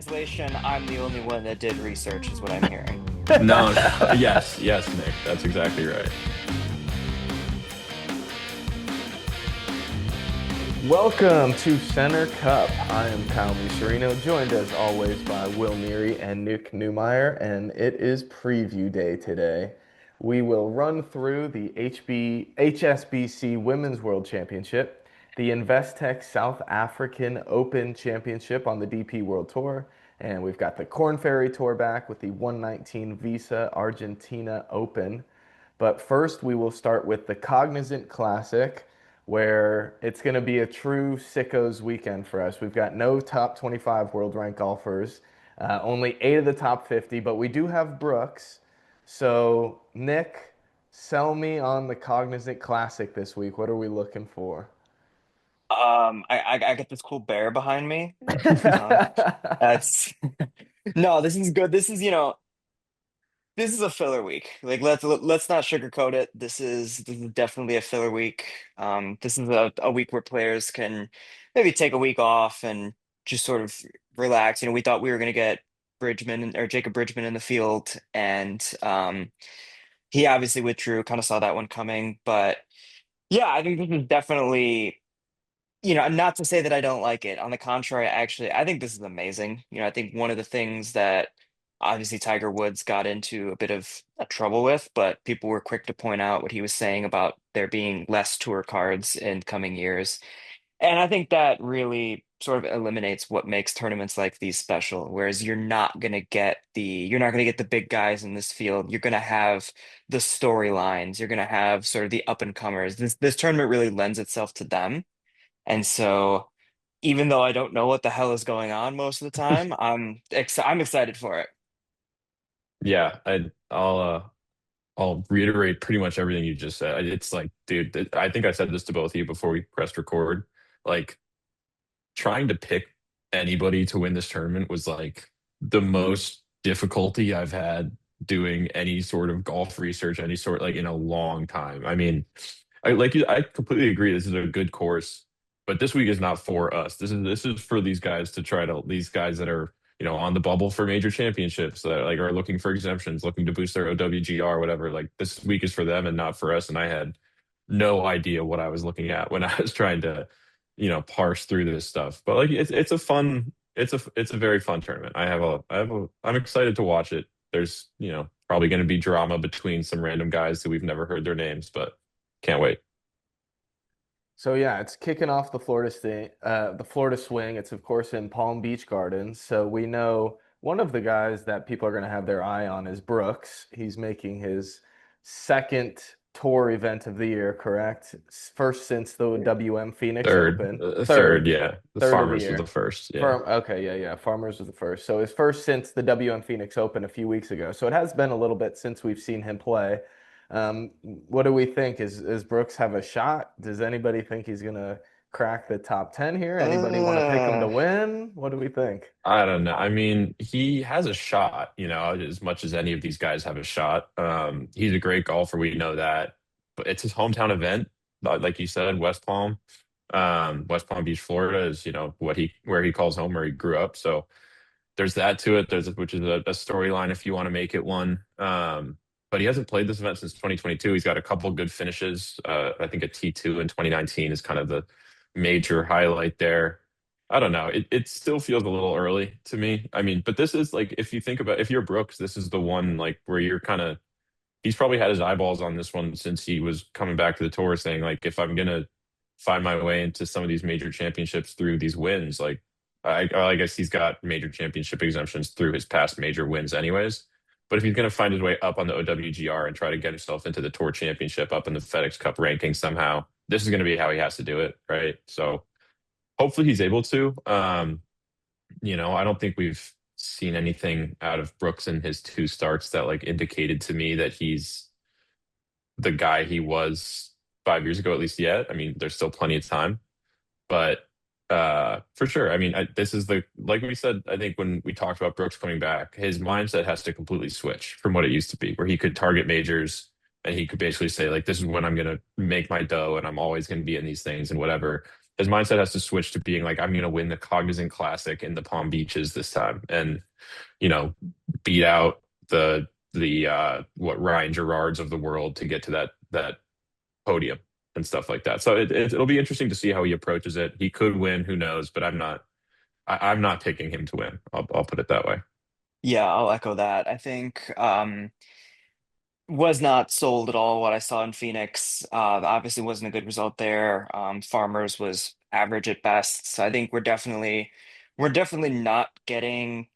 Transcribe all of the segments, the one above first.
translation, I'm the only one that did research, is what I'm hearing. No, no. Yes, yes, Nick. That's exactly right. Welcome to Center Cup. I am Kyle Muserino, joined as always by Will Neary and Nick Newmeyer, and it is preview day today. We will run through the HSBC Women's World Championship, the Investec South African Open Championship on the DP World Tour, and we've got the Korn Ferry Tour back with the 119 Visa Argentina Open. But first, we will start with the Cognizant Classic, where it's going to be a true sickos weekend for us. We've got no top 25 world ranked golfers, only eight of the top 50, but we do have Brooks. So, Nick, sell me on the Cognizant Classic this week. What are we looking for? I get this cool bear behind me. Um, that's no, this is good. This is a filler week. Like let's not sugarcoat it. This is definitely a filler week. This is a week where players can maybe take a week off and just sort of relax. We thought we were gonna get Bridgman or Jacob Bridgman in the field, and he obviously withdrew. Kind of saw that one coming, but yeah, I think this is definitely. Not to say that I don't like it. On the contrary, I think this is amazing. I think one of the things that obviously Tiger Woods got into a bit of a trouble with, but people were quick to point out what he was saying about there being less tour cards in coming years. And I think that really sort of eliminates what makes tournaments like these special. Whereas you're not gonna get the big guys in this field. You're gonna have the storylines. You're gonna have sort of the up and comers. This tournament really lends itself to them. And so, even though I don't know what the hell is going on most of the time, I'm excited for it. Yeah, I'll reiterate pretty much everything you just said. It's like, dude, I think I said this to both of you before we pressed record. Like, trying to pick anybody to win this tournament was like the most difficulty I've had doing any sort of golf research, any sort like in a long time. I mean, I completely agree. This is a good course, but this week is not for us. This is for these guys to try to these guys that are on the bubble for major championships that like are looking for exemptions, looking to boost their OWGR, whatever. Like this week is for them and not for us. And I had no idea what I was looking at when I was trying to parse through this stuff. But like it's a fun it's a very fun tournament. I'm excited to watch it. There's probably going to be drama between some random guys who we've never heard their names, but can't wait. So yeah, it's kicking off the Florida Swing. It's of course in Palm Beach Gardens. So we know one of the guys that people are going to have their eye on is Brooks. He's making his second tour event of the year, correct? First since the WM Phoenix Third, Open. third, Third, yeah. The third of the Farmers was the year. first, yeah. Okay, yeah, yeah. Farmers was the first. So his first since the WM Phoenix Open a few weeks ago. So it has been a little bit since we've seen him play. What do we think? Is Brooks have a shot? Does anybody think he's gonna crack the top 10 here? Anybody want to pick him to Uh, win? What do we think? I don't know. I mean, he has a shot, as much as any of these guys have a shot. He's a great golfer, we know that. But it's his hometown event, like you said, West Palm. West Palm Beach, Florida is, where he calls home, where he grew up. So there's that to it. Which is a storyline if you want to make it one. But he hasn't played this event since 2022. He's got a couple good finishes. I think a T2 in 2019 is kind of the major highlight there. I don't know. It still feels a little early to me. I mean, but this is like if you think about if you're Brooks, this is the one like where you're kind of he's probably had his eyeballs on this one since he was coming back to the tour saying like if I'm gonna find my way into some of these major championships through these wins, like I guess he's got major championship exemptions through his past major wins anyways. But if he's gonna find his way up on the OWGR and try to get himself into the tour championship up in the FedEx Cup ranking somehow, this is gonna be how he has to do it, right? So hopefully he's able to. I don't think we've seen anything out of Brooks in his two starts that like indicated to me that he's the guy he was 5 years ago, at least yet. I mean, there's still plenty of time, but for sure. I mean, this is the like we said. I think when we talked about Brooks coming back, his mindset has to completely switch from what it used to be, where he could target majors and he could basically say like, "This is when I'm going to make my dough, and I'm always going to be in these things and whatever." his mindset has to switch to being like, I'm going to win the Cognizant Classic in the Palm Beaches this time, and you know, beat out the what Ryan Gerards of the world to get to that podium and stuff like that. So it'll be interesting to see how he approaches it. He could win, who knows? But I'm not picking him to win. I'll put it that way. Yeah, I'll echo that. I think was not sold at all what I saw in Phoenix. Obviously wasn't a good result there. Farmers was average at best. So I think we're definitely not getting,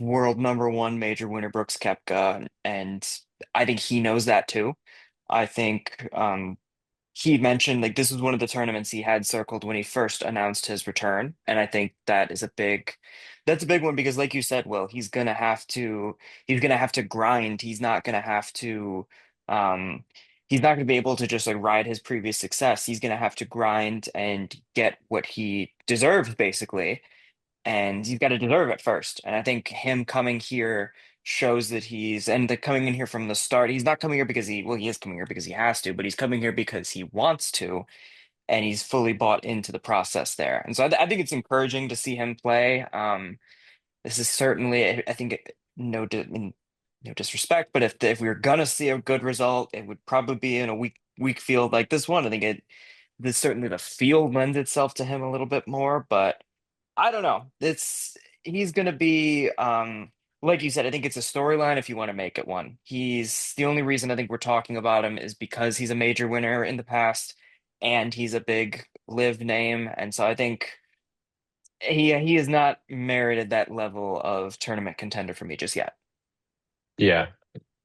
world number one major winner Brooks Koepka, and I think he knows that too. I think he mentioned like this was one of the tournaments he had circled when he first announced his return, and I think that's a big one because like you said, Will, he's gonna have to grind. Um he's not gonna be able to just like ride his previous success. He's gonna have to grind and get what he deserves basically, and he's got to deserve it first. And I think him coming here shows that coming in here from the start. He's not coming here because he is coming here because he has to, but he's coming here because he wants to, and he's fully bought into the process there. And so I think it's encouraging to see him play. This is certainly, I think, no disrespect, but if we were gonna see a good result, it would probably be in a weak field like this one. I think this certainly the field lends itself to him a little bit more, but. I don't know. He's gonna be like you said, I think it's a storyline if you want to make it one. He's the only reason I think we're talking about him is because he's a major winner in the past and he's a big live name. And so I think he is not merited that level of tournament contender for me just yet. Yeah,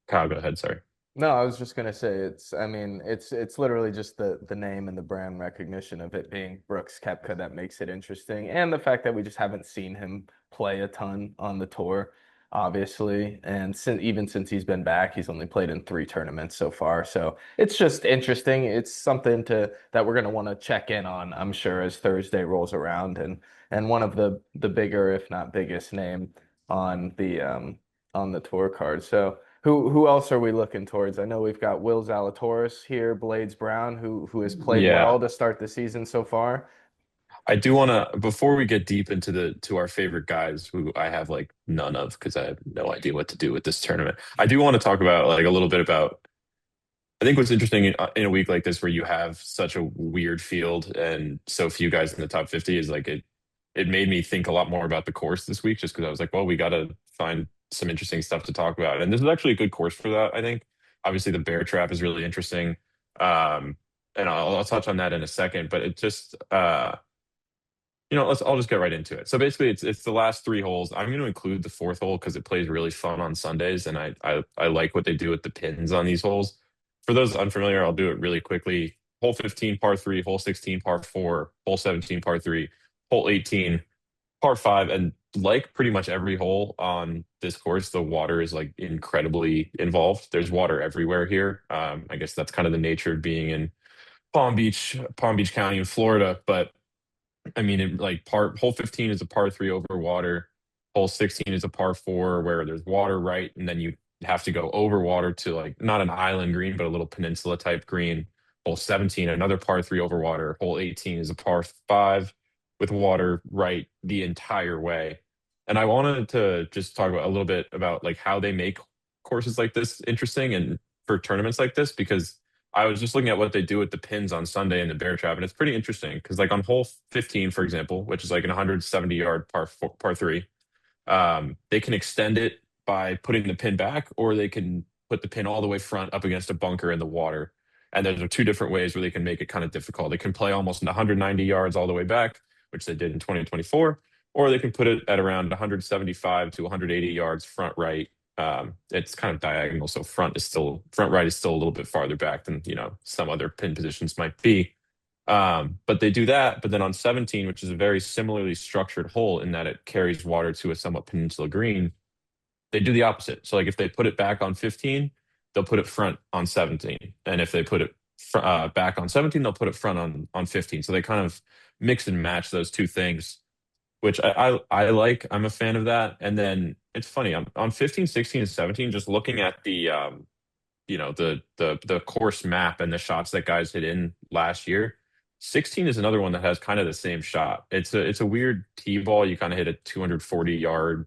Kyle, go ahead. Sorry. No, I was just gonna say I mean, it's literally just the name and the brand recognition of it being Brooks Koepka that makes it interesting, and the fact that we just haven't seen him play a ton on the tour, obviously, and even since he's been back, he's only played in 3 tournaments so far. So it's just interesting. It's something to that we're gonna want to check in on, I'm sure, as Thursday rolls around, and one of the bigger, if not biggest name on the tour card. So. Who else are we looking towards? I know we've got Will Zalatoris here, Blades Brown, who has played Yeah, well to start the season so far. I do want to before we get deep into the to our favorite guys who I have like none of because I have no idea what to do with this tournament. I do want to talk about like a little bit about I think what's interesting in a week like this where you have such a weird field and so few guys in the top 50 is like it made me think a lot more about the course this week just because I was like, well, we got to find some interesting stuff to talk about. And this is actually a good course for that, I think. Obviously, the bear trap is really interesting. Um, and I'll touch on that in a second, but it just I'll just get right into it. So basically, it's the last 3 holes. I'm going to include the fourth hole because it plays really fun on Sundays, and I like what they do with the pins on these holes. For those unfamiliar, I'll do it really quickly. Hole 15, par three. Hole 16, par four. Hole 17, par three. Hole 18, par five. And like pretty much every hole on this course, the water is like incredibly involved. There's water everywhere here. I guess that's kind of the nature of being in Palm Beach County in Florida, but. I mean, like hole 15 is a par three over water. Hole 16 is a par four where there's water right, and then you have to go over water to like not an island green, but a little peninsula type green. Hole 17, another par three over water. Hole 18 is a par five with water right the entire way. And I wanted to just talk about a little bit about like how they make courses like this interesting and for tournaments like this because I was just looking at what they do with the pins on Sunday in the bear trap, and it's pretty interesting because, like on hole 15, for example, which is like an 170-yard par three, they can extend it by putting the pin back, or they can put the pin all the way front up against a bunker in the water. And there's 2 different ways where they can make it kind of difficult. They can play almost 190 yards all the way back, which they did in 2024, or they can put it at around 175 to 180 yards front right. It's kind of diagonal, so front right is still a little bit farther back than some other pin positions might be. But they do that. But then on 17, which is a very similarly structured hole in that it carries water to a somewhat peninsula green, they do the opposite. So like if they put it back on 15, they'll put it front on 17, and if they put it back on 17, they'll put it front on 15. So they kind of mix and match those two things which I like. I'm a fan of that. And then it's funny, I'm on 15, 16, and 17, just looking at the the course map and the shots that guys hit in last year. 16 is another one that has kind of the same shot. It's a weird tee ball. You kind of hit a 240-yard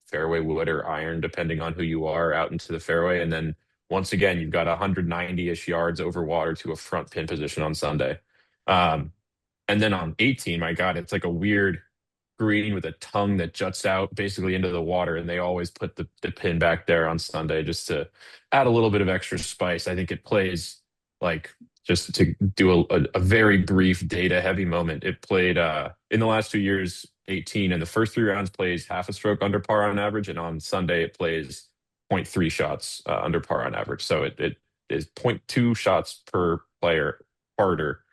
fairway wood or iron, depending on who you are, out into the fairway. And then once again, you've got 190-ish yards over water to a front pin position on Sunday. Um, and then on 18, my God, it's like a weird green with a tongue that juts out basically into the water. And they always put the pin back there on Sunday just to add a little bit of extra spice. I think it plays like, just to do a very brief data heavy moment. It played in the last 2 years, 18, and the first three rounds plays half a stroke under par on average. And on Sunday, it plays zero point 0.3 shots under par on average. So it is zero point 0.2 shots per player harder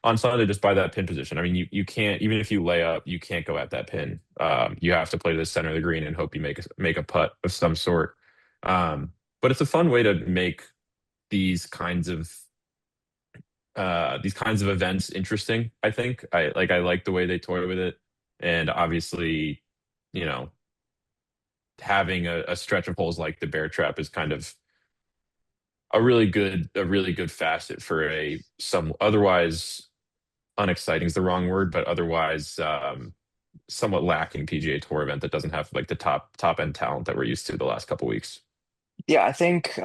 on Sunday just by that pin position. I mean, you can't, even if you lay up, you can't go at that pin. You have to play to the center of the green and hope you make a putt of some sort. But it's a fun way to make these kinds of events interesting. I think I like the way they toy with it, and obviously, you know, having a stretch of holes like the bear trap is kind of a really good facet for a some otherwise unexciting is the wrong word, but otherwise somewhat lacking PGA Tour event that doesn't have like the top end talent that we're used to the last couple weeks. Yeah, I think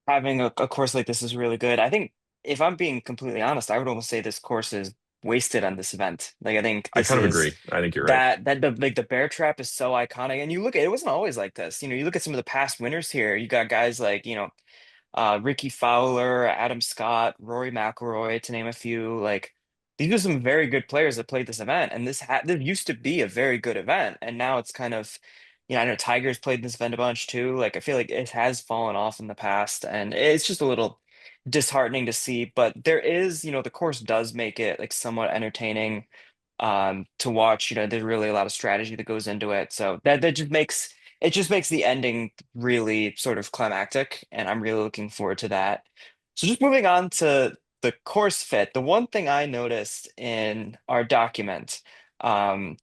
having a course like this is really good. I think if I'm being completely honest, I would almost say this course is wasted on this event. Like I think I this kind of is agree. I think you're right. that like the bear trap is so iconic. And you look at it wasn't always like this. You look at some of the past winners here. You got guys like, Ricky Fowler, Adam Scott, Rory McIlroy, to name a few. Like these are some very good players that played this event, and this used to be a very good event, and now it's kind of, I know Tiger's played this event a bunch too. Like I feel like it has fallen off in the past, and it's just a little disheartening to see. But there is, the course does make it like somewhat entertaining to watch. There's really a lot of strategy that goes into it. So that just makes the ending really sort of climactic, and I'm really looking forward to that. So just moving on to the course fit, the one thing I noticed in our document, um,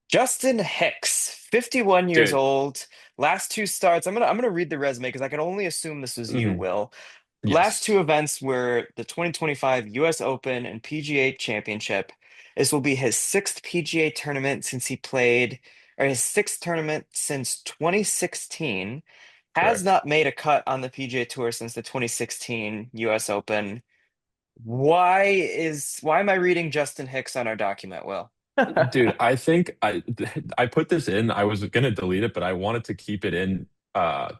Justin Hicks, 51 years Dude. old, last two starts. I'm gonna read the resume because I can only assume this was you, Mhm. Will. Last Yes. two events were the 2025 US Open and PGA Championship. This will be his sixth PGA tournament since he played, or his sixth tournament since 2016. Has Correct. not made a cut on the PGA Tour since the 2016 US Open. Why am I reading Justin Hicks on our document, Will? Dude, I think I put this in. I was gonna delete it, but I wanted to keep it in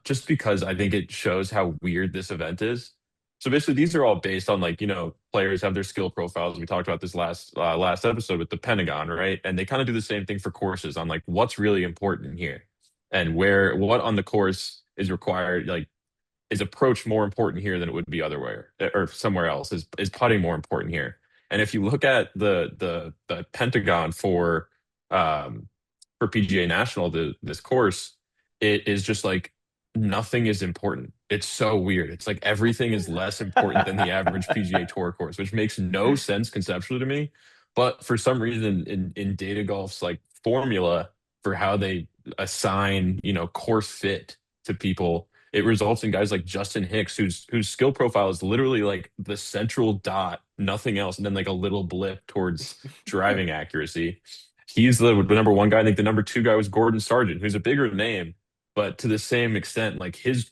just because I think it shows how weird this event is. So basically these are all based on like, players have their skill profiles. We talked about this last episode with the Pentagon, right? And they kind of do the same thing for courses on like what's really important here and what on the course is required, like is approach more important here than it would be otherwhere or somewhere else? Is putting more important here? And if you look at the Pentagon for PGA National, this course, it is just like nothing is important. It's so weird. It's like everything is less important than the average PGA Tour course, which makes no sense conceptually to me. But for some reason, in Data Golf's like formula for how they assign, course fit to people, it results in guys like Justin Hicks, whose skill profile is literally like the central dot, nothing else, and then like a little blip towards driving accuracy. He's the number one guy. I think the number two guy was Gordon Sargent, who's a bigger name, but to the same extent, like his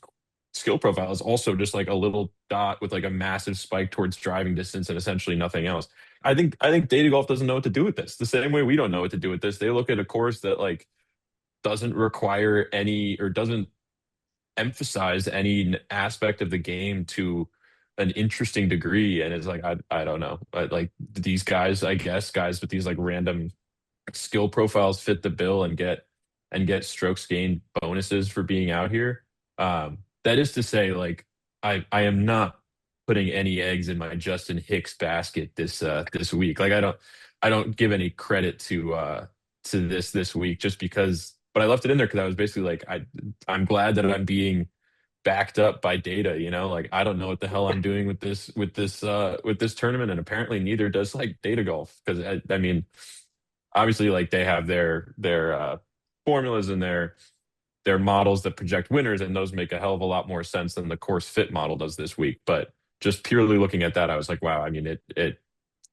skill profile is also just like a little dot with like a massive spike towards driving distance and essentially nothing else. I think Data Golf doesn't know what to do with this. The same way we don't know what to do with this. They look at a course that like doesn't require any or doesn't emphasize any aspect of the game to an interesting degree, and it's like I don't know. Like these guys, I guess guys with these like random skill profiles fit the bill and get strokes gained bonuses for being out here. That is to say, like I am not putting any eggs in my Justin Hicks basket this week. Like I don't give any credit to this week just because, but I left it in there because I was basically like I'm glad that I'm being backed up by data, like I don't know what the hell I'm doing with this tournament, and apparently neither does like Data Golf, because I mean obviously like they have their formulas and their models that project winners, and those make a hell of a lot more sense than the course fit model does this week. But just purely looking at that, I was like, wow, I mean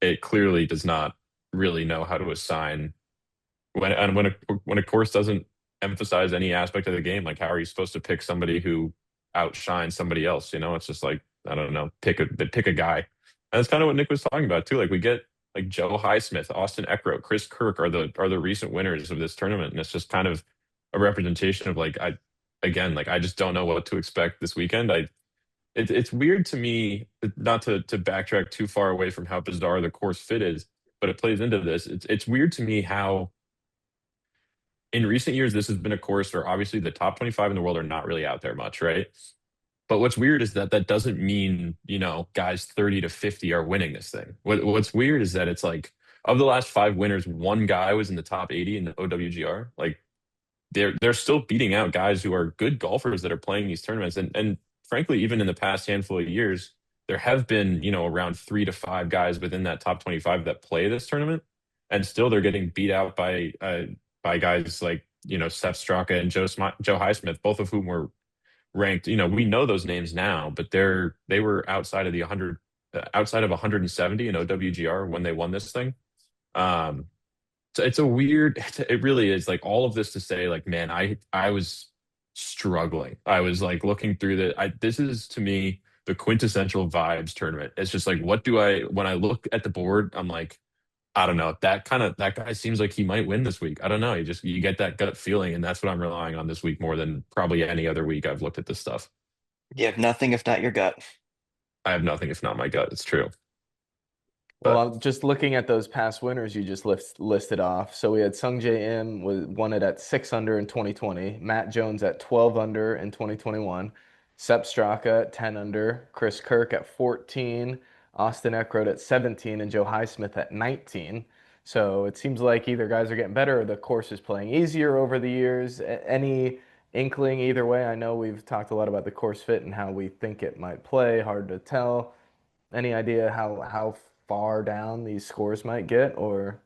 it clearly does not really know how to assign when a course doesn't emphasize any aspect of the game. Like, how are you supposed to pick somebody who outshines somebody else? It's just like, I don't know, pick a guy. And that's kind of what Nick was talking about too. Like, we get like Joe Highsmith, Austin Eckroat, Chris Kirk are the recent winners of this tournament, and it's just kind of a representation of like, I just don't know what to expect this weekend. It's weird to me, not to backtrack too far away from how bizarre the course fit is, but it plays into this. It's weird to me how in recent years this has been a course where obviously the top 25 in the world are not really out there much, right? But what's weird is that that doesn't mean, guys 30 to 50 are winning this thing. What's weird is that it's like, of the last five winners, one guy was in the top 80 in the OWGR. Like, they're still beating out guys who are good golfers that are playing these tournaments. And frankly, even in the past handful of years, there have been, around three to five guys within that top 25 that play this tournament, and still they're getting beat out by guys like, Seth Straka and Joe Highsmith, both of whom were ranked. We know those names now, but they were outside of the 100, outside of 170 in OWGR when they won this thing. Um, so it's a weird, it really is like all of this to say, like, man, I was struggling. I was like looking through this is to me the quintessential vibes tournament. It's just like, when I look at the board, I'm like, I don't know, that guy seems like he might win this week. I don't know. You get that gut feeling, and that's what I'm relying on this week more than probably any other week I've looked at this stuff. You have nothing if not your gut. I have nothing if not my gut. It's true. Well, But I'm just looking at those past winners you just listed off. So we had Sung J M won it at 6 under in 2020, Matt Jones at 12 under in 2021, Sepp Straka at 10 under, Chris Kirk at 14, Austin Eckroat at 17, and Joe Highsmith at 19. So it seems like either guys are getting better or the course is playing easier over the years. Any inkling either way? I know we've talked a lot about the course fit and how we think it might play. Hard to tell. Any idea how far down these scores might get, or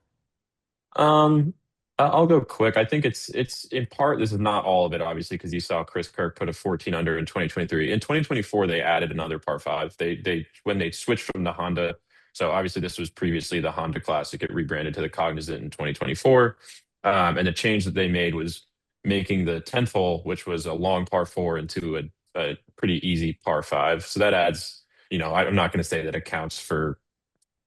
Um, I'll go quick. I think it's in part, this is not all of it, obviously, because you saw Chris Kirk put a 14 under in 2023. In 2024, they added another par five. They when they switched from the Honda. So obviously this was previously the Honda Classic. It rebranded to the Cognizant in 2024. And the change that they made was making the 10th hole, which was a long par four, into a pretty easy par five. So that adds, I'm not going to say that it counts for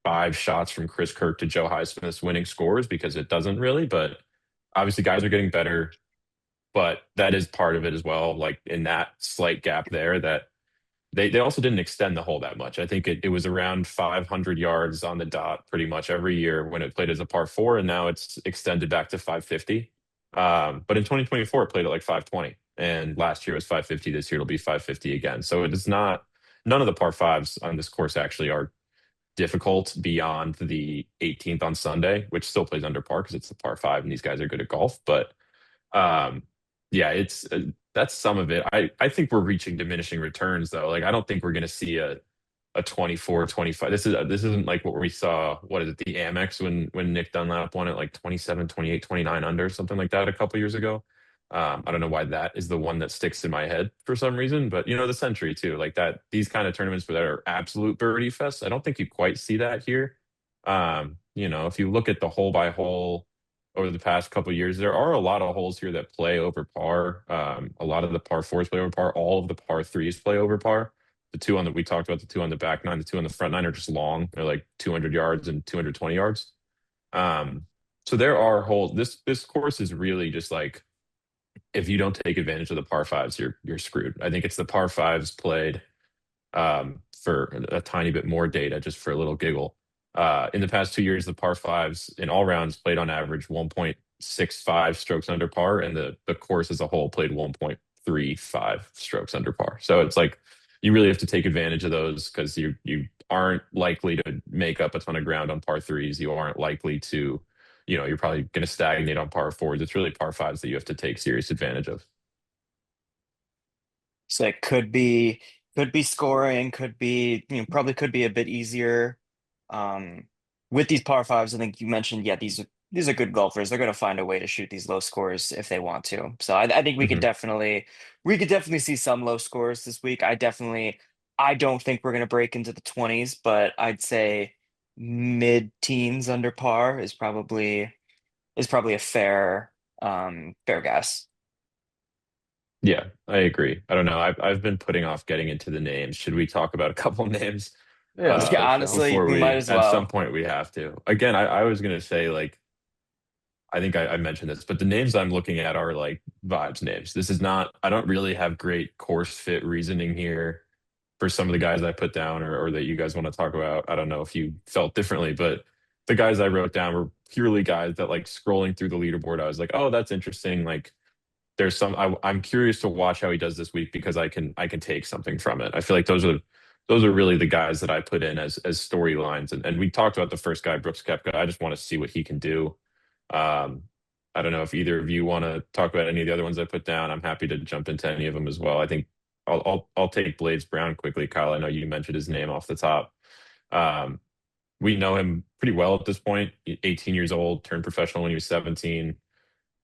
five shots from Chris Kirk to Joe Highsmith's winning scores, because it doesn't really. But obviously, guys are getting better. But that is part of it as well. Like, in that slight gap there, that they also didn't extend the hole that much. I think it was around 500 yards on the dot pretty much every year when it played as a par four, and now it's extended back to 550. But in 2024, it played at like 520, and last year was 550. This year it'll be 550 again. So it is not. None of the par fives on this course actually are difficult beyond the 18th on Sunday, which still plays under par because it's a par five and these guys are good at golf. But um, yeah, it's that's some of it. I think we're reaching diminishing returns though. Like, I don't think we're going to see a 24, 25. This isn't like what we saw. What is it? The Amex when Nick Dunlap won it like 27, 28, 29 under, something like that a couple years ago. I don't know why that is the one that sticks in my head for some reason, but the Century too, like that. These kind of tournaments where that are absolute birdie fests, I don't think you quite see that here. If you look at the hole by hole over the past couple of years, there are a lot of holes here that play over par. A lot of the par fours play over par. All of the par threes play over par. We talked about the two on the back nine, the two on the front nine are just long. They're like 200 yards and 220 yards. Um, so there are holes. This course is really just like, if you don't take advantage of the par fives, you're screwed. I think it's the par fives played for a tiny bit more data, just for a little giggle. In the past 2 years, the par fives in all rounds played on average 1.65 strokes under par, and the course as a whole played 1.35 strokes under par. So it's like, you really have to take advantage of those, because you aren't likely to make up a ton of ground on par threes. You aren't likely to, you're probably going to stagnate on par fours. It's really par fives that you have to take serious advantage of. So it could be scoring, could be, probably could be a bit easier. Um, with these par fives, I think you mentioned, yeah, these are good golfers. They're going to find a way to shoot these low scores if they want to. So I think Mhm. we could definitely see some low scores this week. I don't think we're going to break into the 20s, but I'd say mid-teens under par is probably a fair guess. Yeah, I agree. I don't know. I've been putting off getting into the names. Should we talk about a couple names Yeah, let's Yeah, go for it. honestly, before we might we as at some well. point we have to? Again, I was gonna say like I think I mentioned this, but the names I'm looking at are like vibes names. This is not, I don't really have great course fit reasoning here for some of the guys I put down or that you guys want to talk about. I don't know if you felt differently, but the guys I wrote down were purely guys that like scrolling through the leaderboard, I was like, oh, that's interesting. Like there's I'm curious to watch how he does this week because I can take something from it. I feel like those are really the guys that I put in as storylines. And we talked about the first guy, Brooks Koepka. I just want to see what he can do. Um, I don't know if either of you want to talk about any of the other ones I put down. I'm happy to jump into any of them as well. I think I'll take Blades Brown quickly, Kyle. I know you mentioned his name off the top. Um, we know him pretty well at this point. 18 years old, turned professional when he was 17.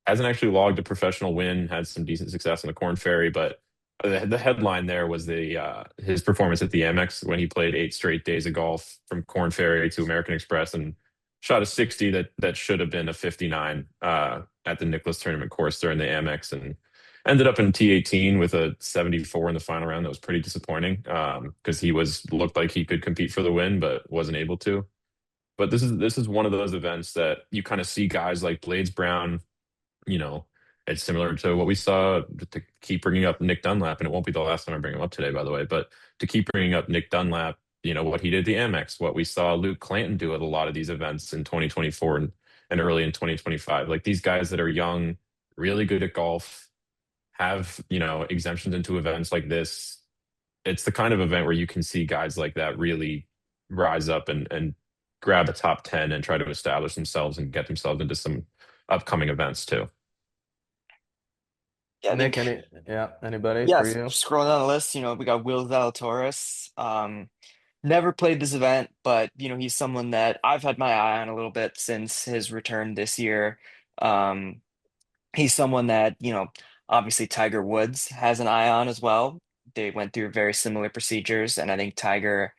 Hasn't actually logged a professional win. Had some decent success in the Corn Ferry, but the headline there was the his performance at the Amex when he played 8 straight days of golf from Corn Ferry to American Express and shot a 60 that should have been a 59 at the Nicholas Tournament course during the Amex and ended up in T18 with a 74 in the final round. That was pretty disappointing because he was looked like he could compete for the win but wasn't able to. But this is one of those events that you kind of see guys like Blades Brown, you know, it's similar to what we saw to keep bringing up Nick Dunlap, and it won't be the last time I bring him up today, by the way, but to keep bringing up Nick Dunlap, what he did at the Amex, what we saw Luke Clanton do at a lot of these events in 2024 and early in 2025. Like these guys that are young, really good at golf, have, exemptions into events like this. It's the kind of event where you can see guys like that really rise up and grab a top 10 and try to establish themselves and get themselves into some upcoming events too. Yeah, I Nick, think anybody for yes. you? Scrolling down the list, we got Will Zalatoris. Never played this event, but he's someone that I've had my eye on a little bit since his return this year. Um, he's someone that, obviously Tiger Woods has an eye on as well. They went through very similar procedures, and I think Tiger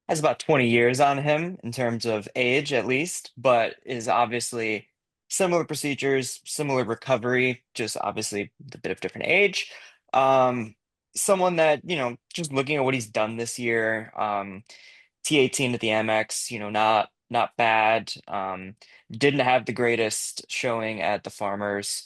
has about 20 years on him in terms of age at least, but is obviously similar procedures, similar recovery, just obviously a bit of different age. Um, someone that, just looking at what he's done this year, T18 at the Amex, not bad. Didn't have the greatest showing at the Farmers.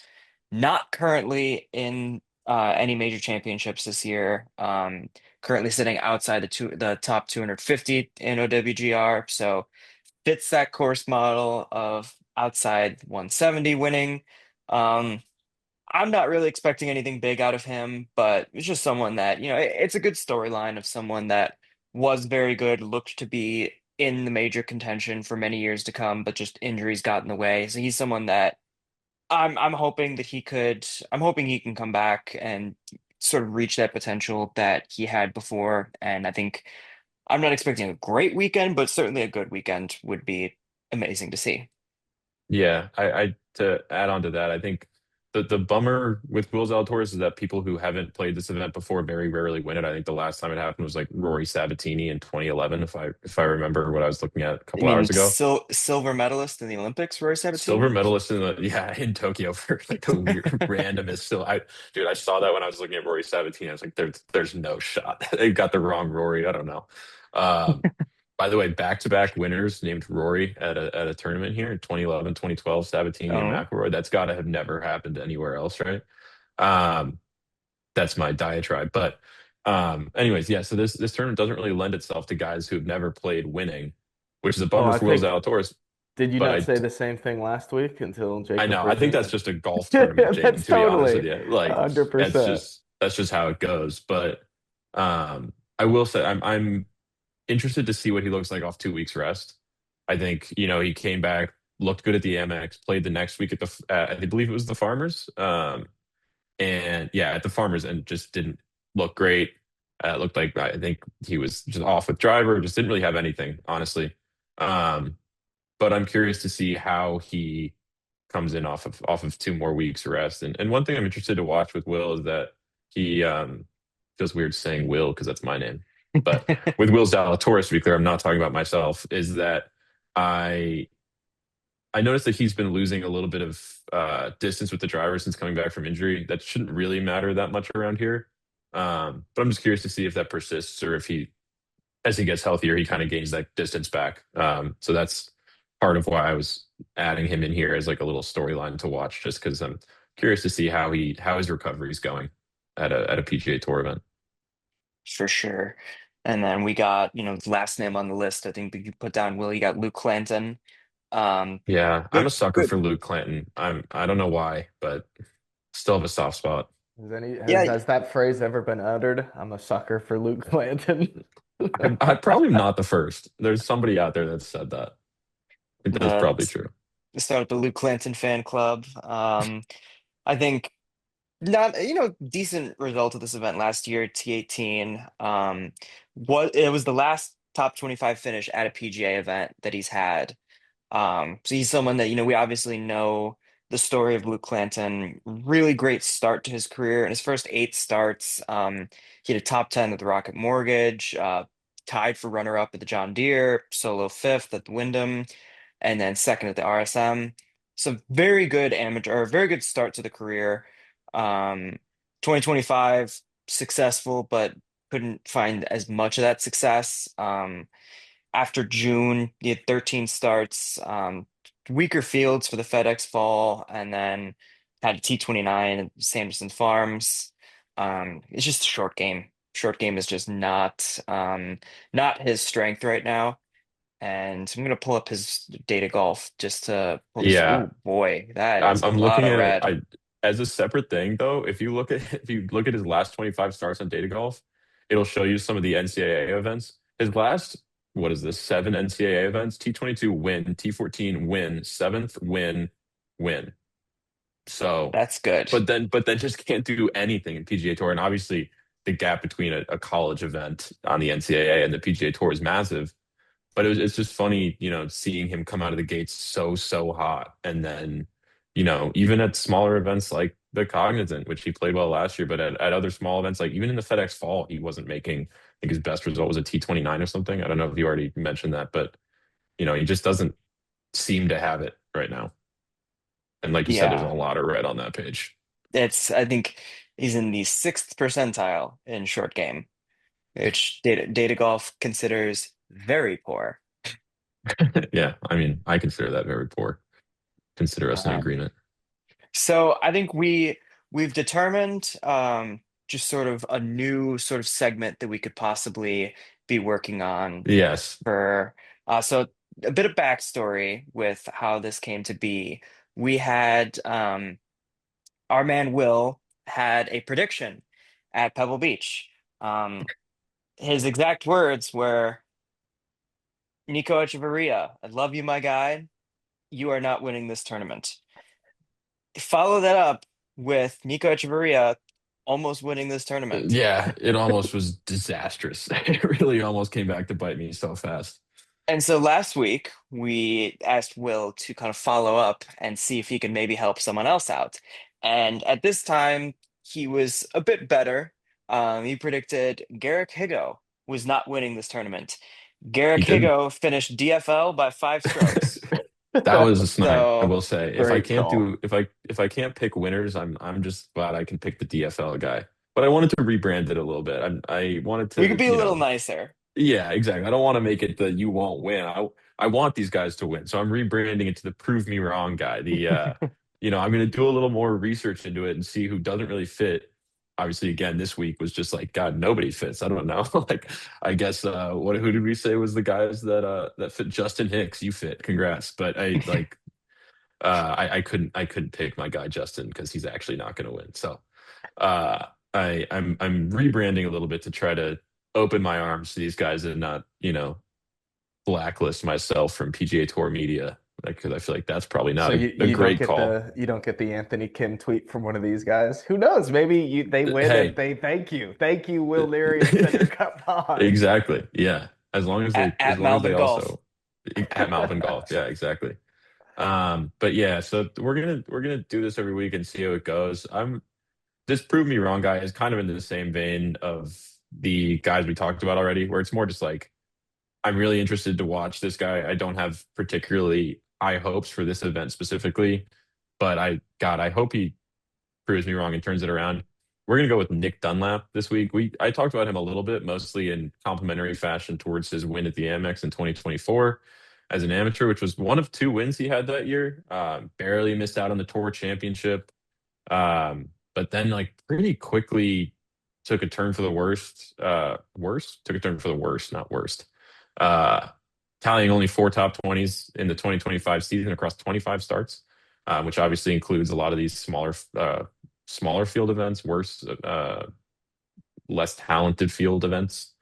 Not currently in any major championships this year. Currently sitting outside the top 250 in OWGR. So fits that course model of outside 170 winning. Um, I'm not really expecting anything big out of him, but it's just someone that, it's a good storyline of someone that was very good, looked to be in the major contention for many years to come, but just injuries got in the way. So he's someone that I'm hoping that I'm hoping he can come back and sort of reach that potential that he had before. And I think I'm not expecting a great weekend, but certainly a good weekend would be amazing to see. Yeah, I to add on to that, I think the bummer with Will Zalatoris is that people who haven't played this event before very rarely win it. I think the last time it happened was like Rory Sabatini in 2011, if I remember what I was looking at a I couple hours mean, ago. silver medalist in the Olympics, Roy Silver Sabatini. medalist in in Tokyo for like the weird randomest. Still, I saw that when I was looking at Rory Sabatini. I was like, there's no shot. They got the wrong Rory. I don't know. Um, by the way, back-to-back winners named Rory at a tournament here in 2011, 2012, Sabatini and Oh, McIlroy. That's got to have never happened anywhere else, right? Um, that's my diatribe. But anyways, yeah. So this tournament doesn't really lend itself to guys who've never played winning, which is a Oh, bummer I for Will think, Zalatoris. did you But not say the same thing last week until I Jacob know. I think that's Frisman? just a golf tournament, Yeah, Jamie, that's to be honest totally with you. Like 100%. that's just how it goes. But I will say I'm interested to see what he looks like off 2 weeks rest. I think, he came back, looked good at the MX, played the next week I believe it was the Farmers. And yeah, at the Farmers and just didn't look great. It looked like I think he was just off with driver, just didn't really have anything, honestly. Um, but I'm curious to see how he comes in off of 2 more weeks rest. And one thing I'm interested to watch with Will is that he feels weird saying Will because that's my name. but with Will Zalatoris, to be clear, I'm not talking about myself, is that I I noticed that he's been losing a little bit of distance with the driver since coming back from injury. That shouldn't really matter that much around here. But I'm just curious to see if that persists or if as he gets healthier, he kind of gains that distance back. So that's part of why I was adding him in here as like a little storyline to watch, just because I'm curious to see how his recovery is going at a PGA Tour event. For sure. And then we got, last name on the list. I think you put down Will. You got Luke Clanton. Um, Yeah, I'm good, a sucker good. for Luke Clanton. I don't know why, but still have a soft spot. Yeah, Has that phrase ever been uttered? I'm a sucker for Luke Clanton. I probably not the first. There's somebody out there that said that. I think that's the probably true. start up the Luke Clanton fan club. I think not, decent result of this event last year, T18. It was the last top 25 finish at a PGA event that he's had. So he's someone that, we obviously know the story of Luke Clanton. Really great start to his career. In his first eight starts, he had a top 10 at the Rocket Mortgage, tied for runner-up at the John Deere, solo fifth at the Wyndham, and then second at the RSM. So very good amateur, or very good start to the career. Um, 2025, successful, but couldn't find as much of that success. After June, he had 13 starts, weaker fields for the FedEx Fall, and then had a T29 at Sanderson Farms. It's just a short game. Short game is just not his strength right now. And I'm gonna pull up his data golf just to pull this. Yeah, Oh boy, that is a I'm lot looking of at it. red. I as a separate thing though. If you look at his last 25 starts on Data Golf, it'll show you some of the NCAA events. His last what is this? Seven NCAA events: T22 win, T14 win, seventh win, win. So, That's good. but then just can't do anything in PGA Tour. And obviously, the gap between a college event on the NCAA and the PGA Tour is massive. But it's just funny, seeing him come out of the gates so hot, and then, even at smaller events like the Cognizant, which he played well last year, but at other small events, like even in the FedEx Fall, he wasn't making. I think his best result was a T29 or something. I don't know if you already mentioned that, but he just doesn't seem to have it right now. And like you said, there's a Yeah, lot of red on that page. I think he's in the sixth percentile in short game, which data golf considers very poor. Yeah, I mean, I consider that very poor. Consider us in Um, agreement. so I think we've determined just sort of a new sort of segment that we could possibly be working on Yes. for so a bit of backstory with how this came to be. We had our man Will had a prediction at Pebble Beach. Um, his exact words were, Nico Echeverria, I love you, my guy. You are not winning this tournament. Follow that up with Nico Echeverria almost winning this tournament. Yeah, it almost was disastrous. It really almost came back to bite me so fast. And so last week, we asked Will to kind of follow up and see if he could maybe help someone else out. And at this time, he was a bit better. He predicted Garrick Higo was not winning this tournament. He Garrick didn't. Higo finished DFL by 5 strokes. That was a snide, I So will say. Great call. If I can't pick winners, I'm just glad I can pick the DFL guy. But I wanted to rebrand it a little bit. I wanted we could to, be a little nicer. yeah, exactly. I don't want to make it the you won't win. I want these guys to win. So I'm rebranding it to the prove me wrong guy. I'm going to do a little more research into it and see who doesn't really fit. Obviously, again, this week was just like God, nobody fits. I don't know. Like, I guess who did we say was the guys that fit? Justin Hicks, you fit. Congrats. But I couldn't pick my guy Justin because he's actually not going to win. So I'm rebranding a little bit to try to open my arms to these guys and not blacklist myself from PGA Tour media because I feel like that's probably So not a you don't great get call. the Anthony Kim tweet from one of these guys. Who knows? Maybe they win and Hey, they thank you, Will Leary and Senator Cup Pod. exactly. Yeah. As At long as they Malvin Golf. also at Malvin Golf. Yeah, exactly. But yeah, so we're gonna do this every week and see how it goes. I'm This prove me wrong guy is kind of in the same vein of the guys we talked about already, where it's more just like I'm really interested to watch this guy. I don't have particularly high hopes for this event specifically, but I hope he proves me wrong and turns it around. We're gonna go with Nick Dunlap this week. I talked about him a little bit, mostly in complimentary fashion towards his win at the Amex in 2024 as an amateur, which was one of two wins he had that year. Barely missed out on the tour championship, but then like pretty quickly took a turn for the worst. Worse took a turn for the worst, not worst. Uh, Tallying only four top 20s in the 2025 season across 25 starts, which obviously includes a lot of these smaller field events, less talented field events.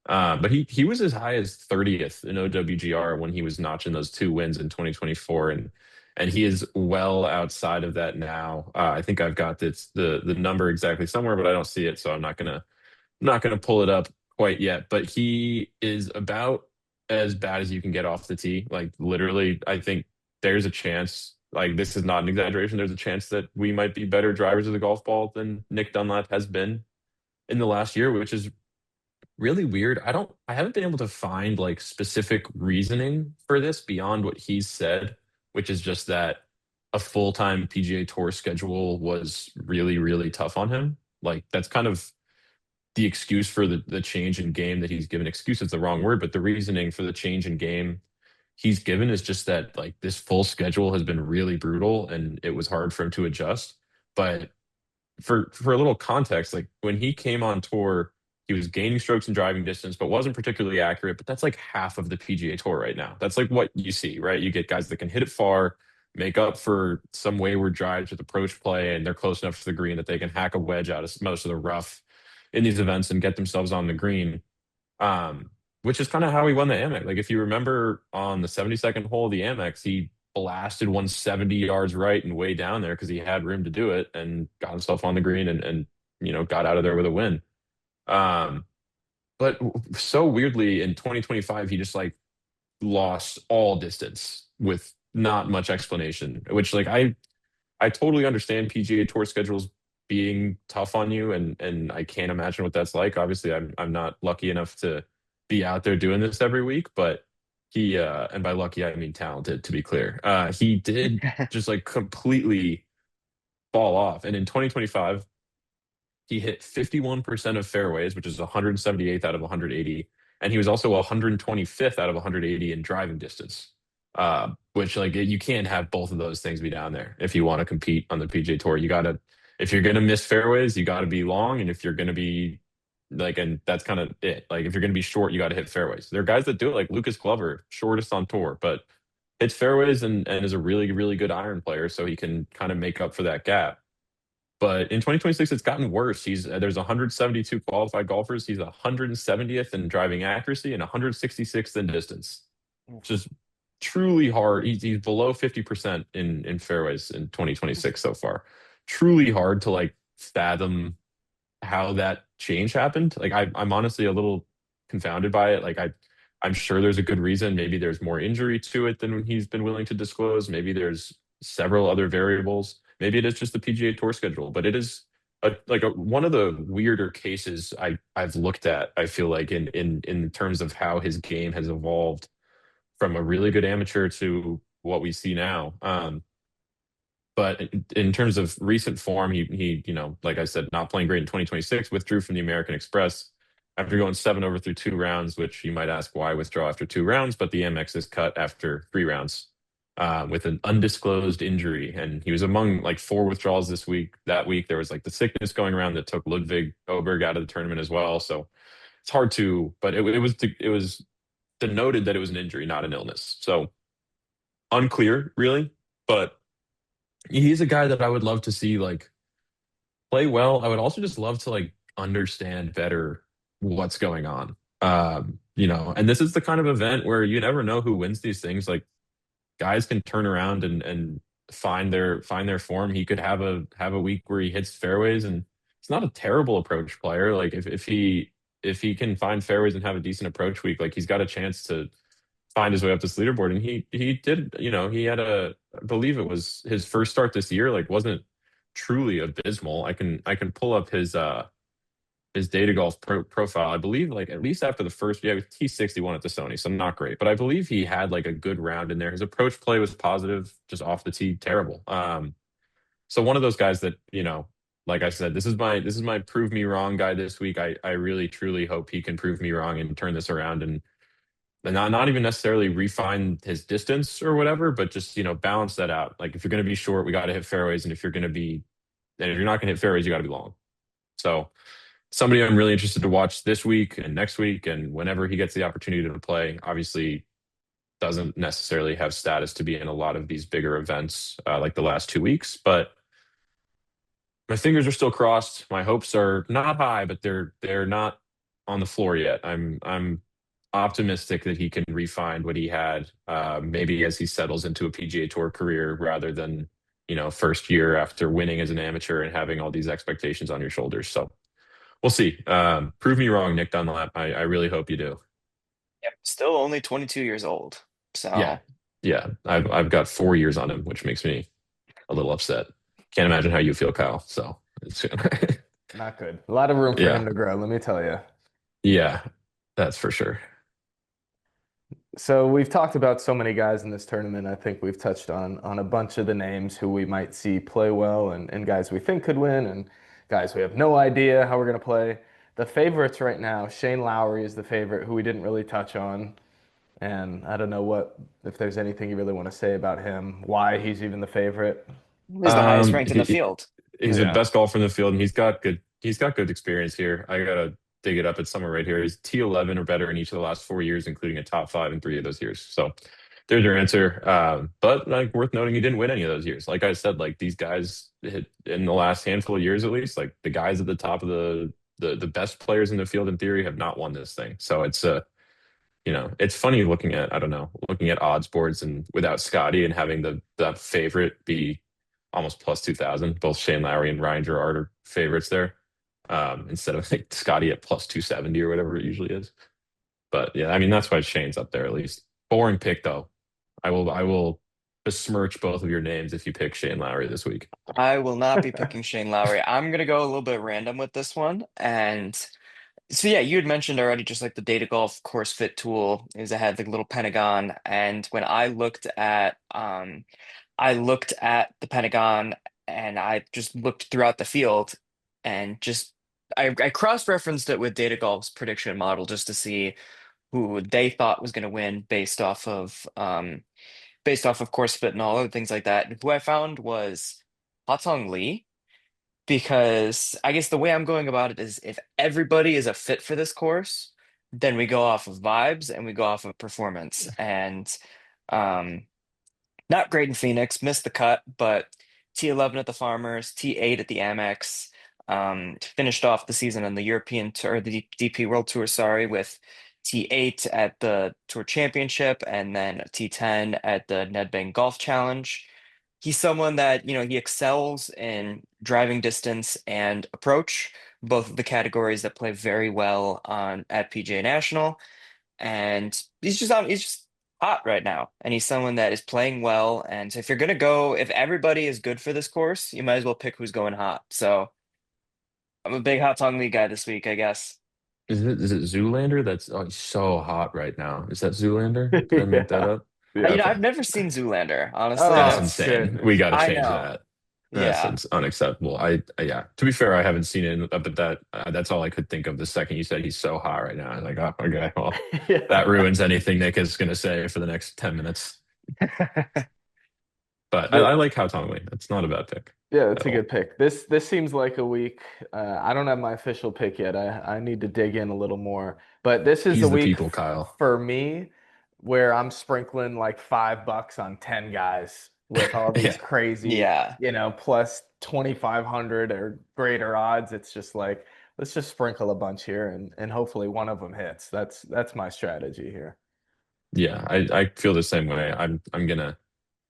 But he was as high as 30th in OWGR when he was notching those two wins in 2024, and he is well outside of that now. I think I've got the number exactly somewhere, but I don't see it, so I'm not gonna pull it up quite yet. But he is about as bad as you can get off the tee. Like literally, I think there's a chance. Like this is not an exaggeration. There's a chance that we might be better drivers of the golf ball than Nick Dunlap has been in the last year, which is really weird. I haven't been able to find like specific reasoning for this beyond what he's said, which is just that a full-time PGA Tour schedule was really, really tough on him. Like that's kind of the excuse for the change in game that he's given. Excuse is the wrong word, but the reasoning for the change in game he's given is just that like this full schedule has been really brutal and it was hard for him to adjust. But for a little context, like when he came on tour, he was gaining strokes and driving distance, but wasn't particularly accurate. But that's like half of the PGA Tour right now. That's like what you see, right? You get guys that can hit it far, make up for some wayward drives with approach play, and they're close enough to the green that they can hack a wedge out of most of the rough in these events and get themselves on the green. Which is kind of how he won the Amex. Like if you remember on the 72nd hole of the Amex, he blasted 170 yards right and way down there because he had room to do it and got himself on the green and got out of there with a win. Um, but so weirdly in 2025 he just like lost all distance with not much explanation, which like I totally understand PGA Tour schedules being tough on you, and I can't imagine what that's like. Obviously, I'm not lucky enough to be out there doing this every week, but he and by lucky I mean talented, to be clear. He did just like completely fall off, and in 2025 he hit 51% of fairways, which is 178th out of 180, and he was also 125th out of 180 in driving distance. Which like you can't have both of those things be down there if you want to compete on the PGA Tour. You gotta, if you're gonna miss fairways, you gotta be long, and if you're gonna be like, and that's kind of it. Like if you're gonna be short, you gotta hit fairways. There are guys that do it, like Lucas Glover, shortest on tour, but hits fairways and is a really, really good iron player, so he can kind of make up for that gap. But in 2026, it's gotten worse. There's 172 qualified golfers. He's 170th in driving accuracy and 166th in distance. Just truly hard. He's below 50% in fairways in 2026 so far. Truly hard to like fathom how that change happened. Like I'm honestly a little confounded by it. Like I'm sure there's a good reason. Maybe there's more injury to it than he's been willing to disclose. Maybe there's several other variables. Maybe it is just the PGA Tour schedule, but it is one of the weirder cases I've looked at. I feel like in terms of how his game has evolved from a really good amateur to what we see now. But in terms of recent form, he like I said, not playing great in 2026, withdrew from the American Express after going 7 over through 2 rounds, which you might ask why withdraw after 2 rounds, but the Amex is cut after 3 rounds with an undisclosed injury. And he was among like four withdrawals this week. That week, there was like the sickness going around that took Ludwig Oberg out of the tournament as well. So it's hard to, but it was denoted that it was an injury, not an illness. So unclear, really. But he's a guy that I would love to see like play well. I would also just love to like understand better what's going on. And this is the kind of event where you never know who wins these things. Like guys can turn around and find their form. He could have a week where he hits fairways, and it's not a terrible approach player. Like if he can find fairways and have a decent approach week, like he's got a chance to find his way up this leaderboard. And he did, he had I believe it was his first start this year, like wasn't truly abysmal. I can pull up his data golf profile, I believe, like at least after the first, yeah, T61 at the Sony, so not great, but I believe he had like a good round in there. His approach play was positive, just off the tee, terrible. So one of those guys that, like I said, this is my prove me wrong guy this week. I really truly hope he can prove me wrong and turn this around and not even necessarily refine his distance or whatever, but just, balance that out. Like if you're going to be short, we got to hit fairways, and if you're not going to hit fairways, you got to be long. So somebody I'm really interested to watch this week and next week and whenever he gets the opportunity to play. Obviously, doesn't necessarily have status to be in a lot of these bigger events like the last 2 weeks, but my fingers are still crossed. My hopes are not high, but they're not on the floor yet. I'm optimistic that he can refine what he had, maybe as he settles into a PGA Tour career rather than, first year after winning as an amateur and having all these expectations on your shoulders. So we'll see. Prove me wrong, Nick Dunlap. I really hope you do. Yep. Still only 22 years old. Yeah, So yeah. I've got 4 years on him, which makes me a little upset. Can't imagine how you feel, Kyle. So it's Not good. A lot of room for yeah, him to grow, let me tell you. yeah, that's for sure. So we've talked about so many guys in this tournament. I think we've touched on a bunch of the names who we might see play well and guys we think could win and guys we have no idea how we're going to play. The favorites right now, Shane Lowry is the favorite who we didn't really touch on. And I don't know what if there's anything you really want to say about him, why he's even the favorite. he's the highest ranked in the He field. he's the Yeah. best golfer in the field, and he's got good experience here. I gotta dig it up. It's somewhere right here. He's T11 or better in each of the last 4 years, including a top five in 3 of those years. So there's your answer. But like worth noting, he didn't win any of those years. Like I said, like these guys hit in the last handful of years at least, like the guys at the top of the best players in the field in theory have not won this thing. So it's funny looking at odds boards and without Scotty and having the favorite be almost plus 2,000. Both Shane Lowry and Ryan Gerard are favorites there, instead of like Scotty at plus 270 or whatever it usually is. But yeah, I mean that's why Shane's up there at least. Boring pick though. I will besmirch both of your names if you pick Shane Lowry this week. I will not be picking Shane Lowry. I'm gonna go a little bit random with this one. And so yeah, you had mentioned already just like the data golf course fit tool is ahead the little Pentagon. And when I looked at the Pentagon and I just looked throughout the field and just I cross-referenced it with Data Golf's prediction model just to see who they thought was going to win based off of course fit and all other things like that. And who I found was Hatong Lee because I guess the way I'm going about it is if everybody is a fit for this course, then we go off of vibes and we go off of performance. And um not great in Phoenix, missed the cut, but T11 at the Farmers, T8 at the Amex. Finished off the season on the European Tour, the DP World Tour, sorry, with T8 at the Tour Championship and then T10 at the Nedbank Golf Challenge. He's someone that, he excels in driving distance and approach, both of the categories that play very well on at PGA National. And he's just hot right now. And he's someone that is playing well. And if you're gonna go, if everybody is good for this course, you might as well pick who's going hot. So I'm a big Hot Tong Lee guy this week, I guess. Is it Zoolander? He's so hot right now. Is that Zoolander? Did I make that Yeah. up? Yeah. Okay. I've never seen Zoolander, honestly. That's Oh, insane. We goodness. got to I change know. that. Yeah. Unacceptable. Yeah. To be fair, I haven't seen it, but that's all I could think of the second you said he's so hot right now. I'm like, oh, okay, well, that Yeah. ruins anything Nick is going to say for the next 10 minutes. But I The, like How Tongwei. That's not a bad pick yeah, at that's a all. good pick. This seems like a week. I don't have my official pick yet. I need to dig in a little more. But this is the He's the week people, Kyle. for me where I'm sprinkling like $5 on 10 guys with all these Yeah. crazy, Yeah. plus 2,500 or greater odds. It's just like let's just sprinkle a bunch here and hopefully one of them hits. That's my strategy here. Yeah. I feel the same way. I'm gonna,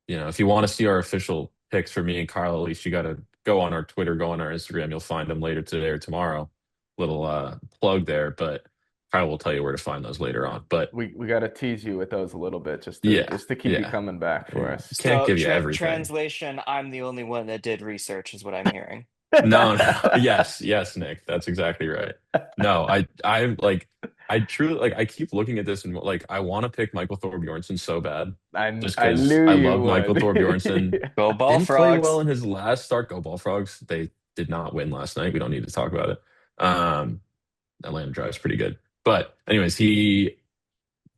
if you want to see our official picks for me and Kyle, at least you got to go on our Twitter, go on our Instagram. You'll find them later today or tomorrow. Little plug there, but Kyle will tell you where to find those later on. But We got to tease you with those a little bit just to yeah, just to keep you yeah, coming back for us. can't So give you everything. translation, I'm the only one that did research, is what I'm hearing. No, no. Yes, yes, Nick. That's exactly right. No, I truly like I keep looking at this and like I want to pick Michael Thorbjornsen so bad. Just I because knew I you love Michael Thorbjornsen. would. Go Ball Didn't play well Frogs. in his last start. Go Ball Frogs. They did not win last night. We don't need to talk about it. Um, Atlanta Drive's pretty good. But anyways, he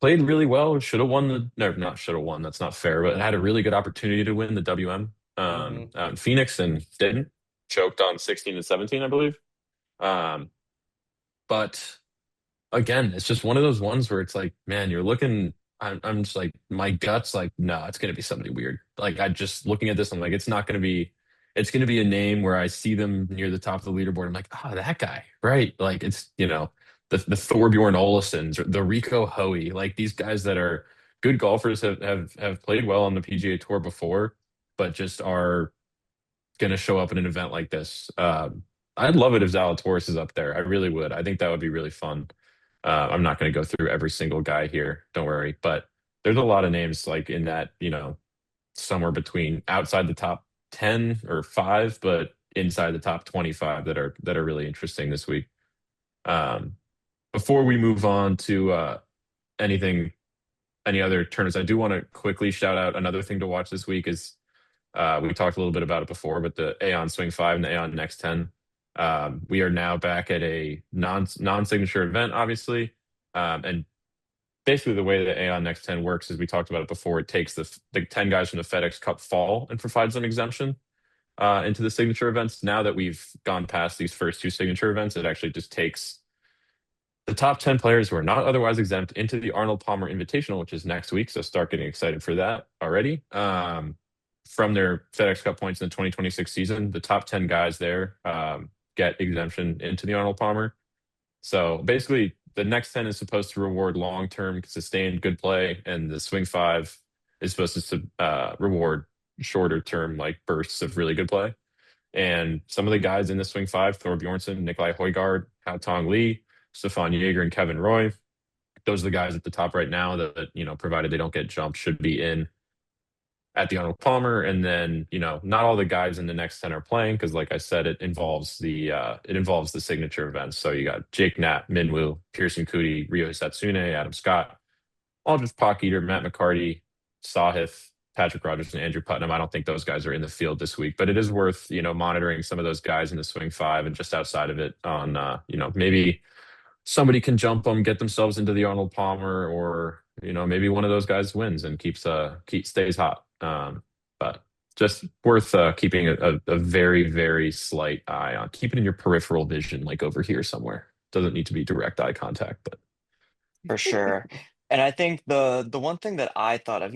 played really well. Should have won the no, not should have won. That's not fair, but had a really good opportunity to win the WM hmm out in Phoenix and didn't. Choked on 16 and 17, I believe. Um, but again, it's just one of those ones where it's like, man, you're looking. I'm just like, my gut's like, no, it's gonna be somebody weird. Like I just looking at this, I'm like, it's not gonna be. It's gonna be a name where I see them near the top of the leaderboard. I'm like, oh, that guy, right? Like it's the Thorbjorn Olesens or the Rico Hoey, like these guys that are good golfers have played well on the PGA Tour before, but just are going to show up in an event like this. I'd love it if Zalatoris is up there. I really would. I think that would be really fun. I'm not going to go through every single guy here. Don't worry. But there's a lot of names like in that, somewhere between outside the top 10 or five, but inside the top 25 that are really interesting this week. Um, Before we move on to anything, any other tournaments, I do want to quickly shout out another thing to watch this week is we talked a little bit about it before, but the Aon Swing 5 and the Aon Next 10. We are now back at a non-signature event, obviously. And basically the way the Aon Next 10 works is we talked about it before. It takes the 10 guys from the FedEx Cup fall and provides them exemption into the signature events. Now that we've gone past these first two signature events, it actually just takes the top 10 players who are not otherwise exempt into the Arnold Palmer Invitational, which is next week. So start getting excited for that already. From their FedEx Cup points in the 2026 season, the top 10 guys there get exemption into the Arnold Palmer. So basically, the next 10 is supposed to reward long term, sustained good play, and the Swing 5 is supposed to reward shorter term, like bursts of really good play. And some of the guys in the Swing 5, Thor Bjornsson, Nikolai Højgaard, Hao Tong Lee, Stefan Jaeger, and Kevin Roy, those are the guys at the top right now that, provided they don't get jumped, should be in at the Arnold Palmer. And then, not all the guys in the next 10 are playing because, like I said, it involves the signature events. So you got Jake Knapp, Minwoo, Pearson Coody, Ryo Satsune, Adam Scott, Aldridge Pocketer, Matt McCarty, Sahith, Patrick Rogers, and Andrew Putnam. I don't think those guys are in the field this week, but it is worth, monitoring some of those guys in the Swing 5 and just outside of it on, maybe somebody can jump them, get themselves into the Arnold Palmer, or maybe one of those guys wins and stays hot. But just worth keeping a very very slight eye on. Keep it in your peripheral vision, like over here somewhere. Doesn't need to be direct eye contact, but For sure. And I think the one thing that I thought of,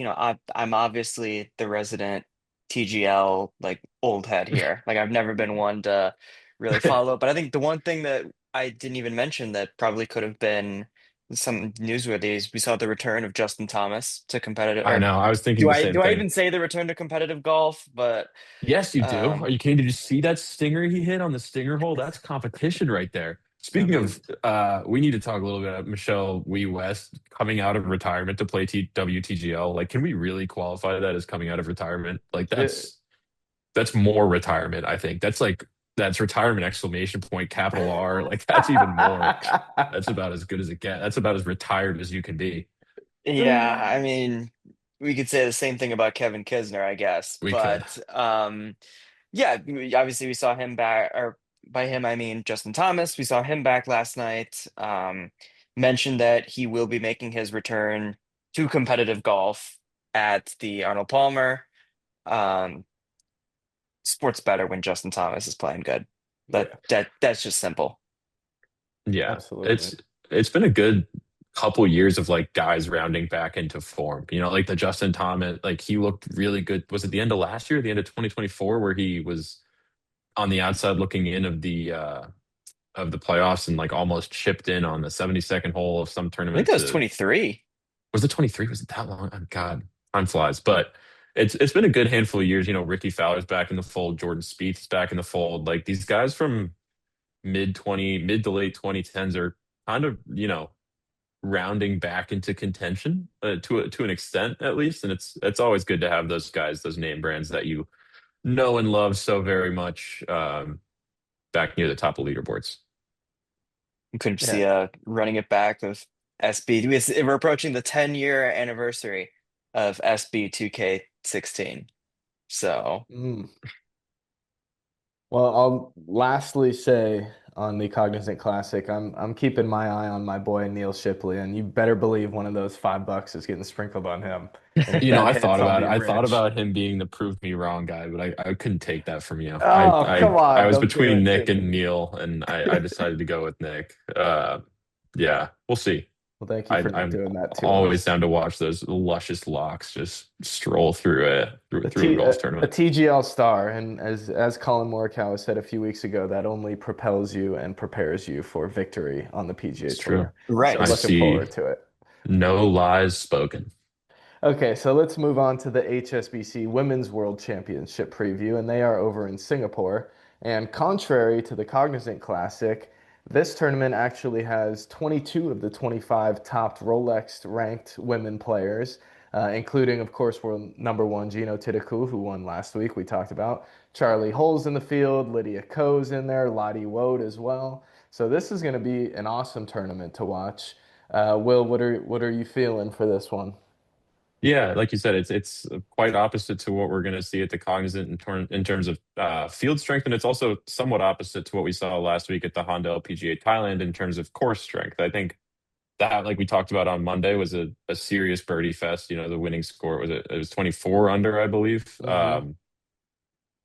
I'm obviously the resident TGL like old head here. Like I've never been one to really follow, but I think the one thing that I didn't even mention that probably could have been some newsworthy is we saw the return of Justin Thomas to competitive I or know I was thinking do the I same do I thing. even say the return to competitive golf? But Yes, you do. um Are you kidding? Did you see that stinger he hit on the stinger hole? That's competition right there. I Speaking mean, of, we need to talk a little bit about Michelle Wee West coming out of retirement to play WTGL. Like, can we really qualify that as coming out of retirement? Like, the that's more retirement, I think. That's retirement exclamation point, capital R. Like, that's even more. That's about as good as it gets. That's about as retired as you can be. yeah, I mean we could say the same thing about Kevin Kisner, I guess. We could. But yeah, obviously we saw him back, or by him I mean Justin Thomas. We saw him back last night. Mentioned that he will be making his return to competitive golf at the Arnold Palmer. Um, Sports better when Justin Thomas is playing good. That Yeah, that's just simple. Yeah. absolutely. It's been a good couple years of like guys rounding back into form. Like the Justin Thomas, like he looked really good. Was it the end of last year, the end of 2024, where he was on the outside looking in of the playoffs and like almost chipped in on the 72nd hole of some I think tournament that was to 23. was it 23? Was it that long? Oh God, time flies. But it's been a good handful of years. Ricky Fowler's back in the fold, Jordan Spieth's back in the fold. Like these guys from mid to late 2010s are kind of, rounding back into contention to an extent at least, and it's always good to have those guys, those name brands that you know and love so very much, back near the top of leaderboards. You couldn't Yeah. see running it back of SB. We're approaching the 10-year anniversary of SB 2K16. So Mm. Well, I'll lastly say on the Cognizant Classic, I'm keeping my eye on my boy Neil Shipley, and you better believe one of those $5 is getting sprinkled on him. And if You know, that I hits, thought I'll about it. be I thought rich. about him being the prove me wrong guy, but I couldn't take that from you. Oh, come I on, was don't do between it to Nick and me. Neil, and I decided to go with Nick. Yeah, we'll see. Well, thank you for not I'm doing that to always us. down to watch those luscious locks just stroll through a golf A tournament. TGL star, and as Colin Morikawa said a few weeks ago, that only propels you and prepares you for victory on the PGA It's true. Tour. So right. I looking see forward to it. no lies spoken. Okay, so let's move on to the HSBC Women's World Championship preview, and they are over in Singapore. And contrary to the Cognizant Classic, this tournament actually has 22 of the 25 top Rolex ranked women players, including, of course, world number one Gino Titaku, who won last week, we talked about. Charlie Hull's in the field, Lydia Ko's in there, Lottie Woad as well. So this is going to be an awesome tournament to watch. Will, what are you feeling for this one? Yeah, like you said, it's quite opposite to what we're going to see at the Cognizant in terms of field strength, and it's also somewhat opposite to what we saw last week at the Honda LPGA Thailand in terms of course strength. I think that, like we talked about on Monday, was a serious birdie fest. You know, the winning score it was 24 under, I believe. Hmm.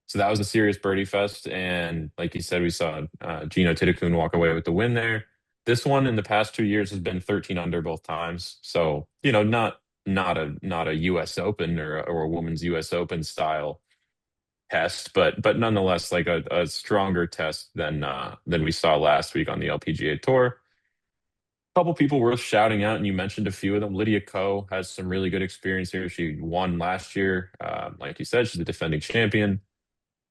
So that was a serious birdie fest, and like you said, we saw Gino Titakun walk away with the win there. This one in the past 2 years has been 13 under both times, so you know, not a U.S. Open or a women's U.S. Open style test, but nonetheless like a stronger test than we saw last week on the LPGA Tour. Couple people worth shouting out, and you mentioned a few of them. Lydia Ko has some really good experience here. She won last year. Like you said, she's the defending champion.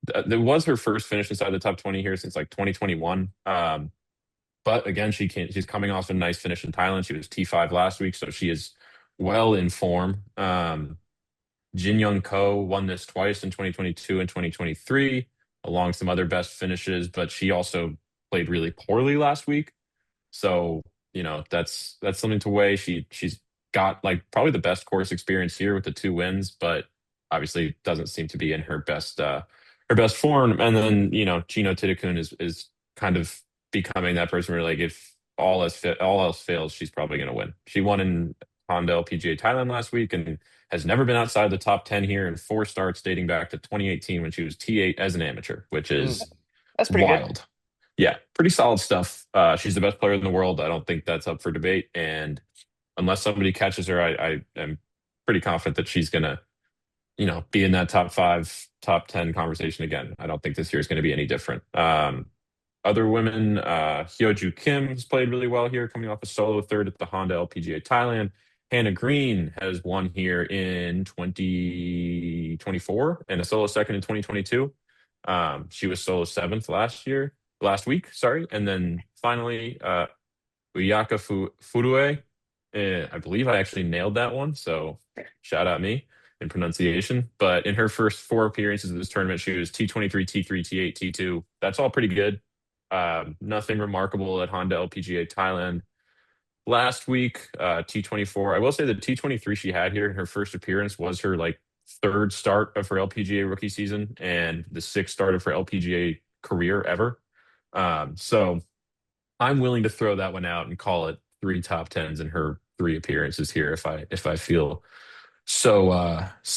That was her first finish inside the top 20 here since like 2021. But again, she's coming off a nice finish in Thailand. She was T5 last week, so she is well in form. Jin Young Ko won this twice in 2022 and 2023, along some other best finishes, but she also played really poorly last week. So, you know, that's something to weigh. She's got like probably the best course experience here with the two wins, but obviously doesn't seem to be in her best form. And then, you know, Gino Titakun is kind of becoming that person where like if all else fails, she's probably gonna win. She won in Honda LPGA Thailand last week and has never been outside the top 10 here in four starts dating back to 2018 when she was T8 as an amateur, which Mm. is That's pretty good. wild. Yeah, pretty solid stuff. She's the best player in the world. I don't think that's up for debate. And unless somebody catches her, I am pretty confident that she's gonna, you know, be in that top five, top 10 conversation again. I don't think this year is going to be any different. Other women, Hyoju Kim has played really well here, coming off a solo third at the Honda LPGA Thailand. Hannah Green has won here in 2024 and a solo second in 2022. She was solo seventh last week, sorry. And then finally, Uyaka Furue. I believe I actually nailed that one, so shout out me in pronunciation. But in her first four appearances of this tournament, she was T23, T3, T8, T2. That's all pretty good. Nothing remarkable at Honda LPGA Thailand. Last week, T24. I will say the T23 she had here in her first appearance was her like third start of her LPGA rookie season and the sixth start of her LPGA career ever. So I'm willing to throw that one out and call it three top tens in her three appearances here if I feel so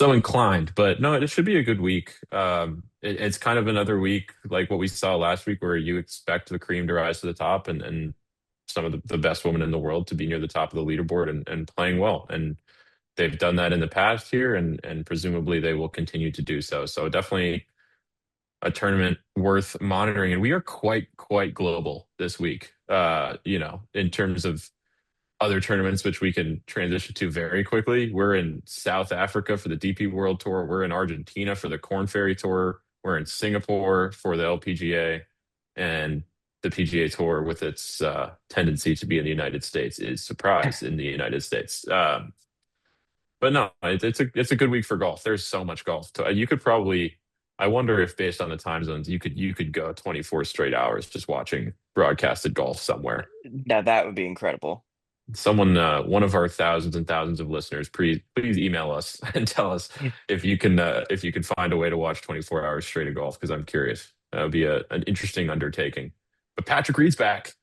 inclined. But no, it should be a good week. It's kind of another week like what we saw last week where you expect the cream to rise to the top and some of the best women in the world to be near the top of the leaderboard and playing well. And they've done that in the past here and presumably they will continue to do so. So definitely a tournament worth monitoring. And we are quite global this week, you know, in terms of other tournaments, which we can transition to very quickly. We're in South Africa for the DP World Tour. We're in Argentina for the Korn Ferry Tour. We're in Singapore for the LPGA. And the PGA Tour, with its tendency to be in the United States, is surprised in the United States. But no, it's a good week for golf. There's so much golf. You could probably I wonder if based on the time zones, you could go 24 straight hours just watching broadcasted golf somewhere. Now that would be incredible. Someone, one of our thousands and thousands of listeners, please email us and tell us if you can find a way to watch 24 hours straight of golf because I'm curious. That would be an interesting undertaking. But Patrick Reed's back.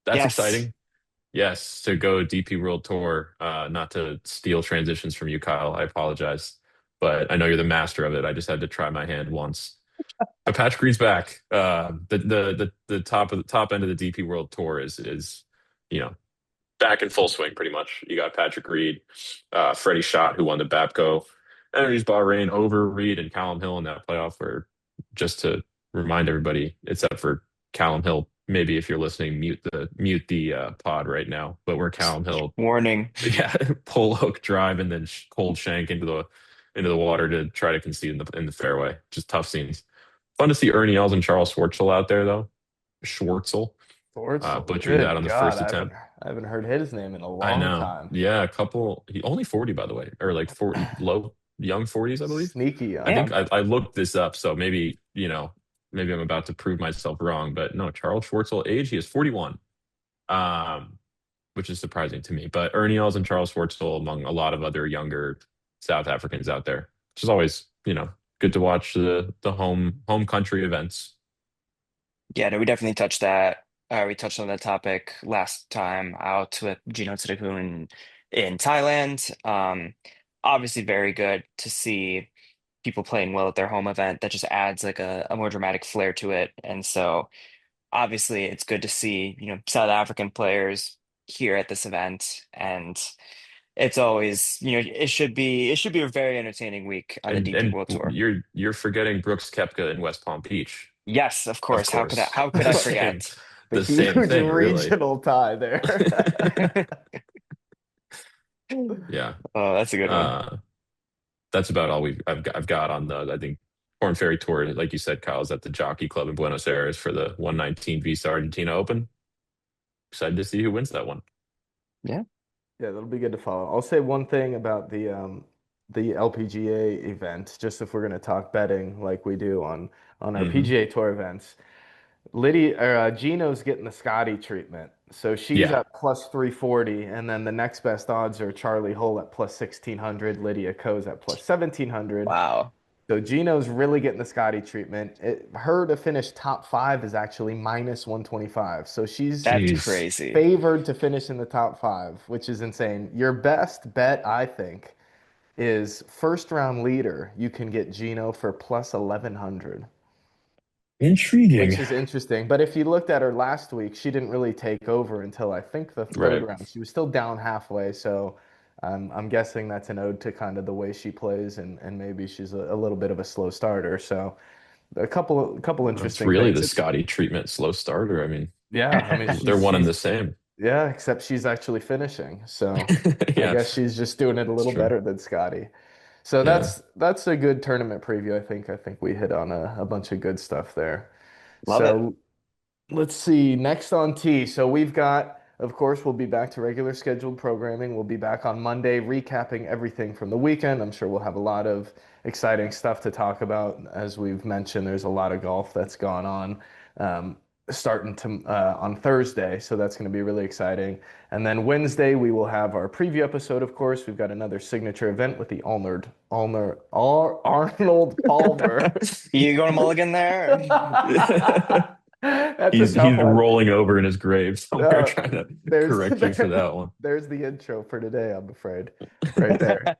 That's Yes. exciting. Yes, to go DP World Tour. Not to steal transitions from you, Kyle. I apologize, but I know you're the master of it. I just had to try my hand once. But Patrick Reed's back. The top end of the DP World Tour is you know back in full swing, pretty much. You got Patrick Reed, Freddie Schott, who won the Babco Energies Bahrain over Reed and Callum Hill in that playoff. Where just to remind everybody, except for Callum Hill, maybe if you're listening, mute the pod right now. But where Callum Hill, Warning. yeah, pull hook drive and then cold shank into the water to try to concede in the fairway. Just tough scenes. Fun to see Ernie Els and Charles Schwartzel out there though. Schwartzel Schwartzel, butchered that good on the God, first attempt. I haven't heard his name in a I long know. time. Yeah, a couple. He only 40, by the way, or like 40, low, young 40s, I believe. Sneaky I young. think Damn. I looked this up, so maybe I'm about to prove myself wrong. But no, Charles Schwartzel age, he is 41, um, which is surprising to me. But Ernie Els and Charles Schwartzel, among a lot of other younger South Africans out there, which is always, good to watch the home country events. Yeah, no, we definitely touched that. We touched on that topic last time out with Gino Tadakun in Thailand. Obviously very good to see people playing well at their home event. That just adds like a more dramatic flair to it. And so obviously it's good to see, South African players here at this event. And it's always, it should be a very entertaining week on the DP And World Tour. you're forgetting Brooks Koepka in West Palm Beach, Yes, of of course. How could I course. how could The I same forget? The the same huge thing, really. regional tie there. Yeah. Oh, that's a good one. Uh, that's about all I've got on the I think Korn Ferry Tour. Like you said, Kyle's at the Jockey Club in Buenos Aires for the 119 Visa Argentina Open. Excited to see who wins that one. Yeah, Yeah, that'll be good to follow. I'll say one thing about the LPGA event, just if we're going to talk betting like we do on our Hmm. PGA Tour events. Lydia or Gino's getting the Scotty treatment. So she's Yeah, at plus 340, and then the next best odds are Charlie Hull at plus 1600, Lydia Ko's at plus 1700. wow, So Gino's really getting the Scotty treatment. Her to finish top five is actually minus 125. So she's that's jeez. crazy. favored to finish in the top five, which is insane. Your best bet, I think, is first round leader. You can get Gino for plus 1100, Intriguing. which is interesting. But if you looked at her last week, she didn't really take over until I think the third Right. round. She was still down halfway. So I'm guessing that's an ode to kind of the way she plays, and maybe she's a little bit of a slow starter. So a couple That's interesting really things. the It's Scotty treatment slow starter. I mean, yeah, I mean they're she's one and the she's same. yeah, except she's actually finishing. So I Yeah, guess she's just doing it a it's little true. better than Scotty. So Yeah. that's a good tournament preview. I think we hit on a bunch of good stuff there. Love it. So let's see. Next on T. So we've got, of course, we'll be back to regular scheduled programming. We'll be back on Monday, recapping everything from the weekend. I'm sure we'll have a lot of exciting stuff to talk about. As we've mentioned, there's a lot of golf that's gone on, um, starting to on Thursday. So that's going to be really exciting. And then Wednesday, we will have our preview episode, of course. We've got another signature event with the Arnold Palmer. You going to Mulligan there? That's a He's tough one. rolling over in his grave somewhere Uh, trying to there's correct you for that one. there's the intro for today, I'm afraid, right there.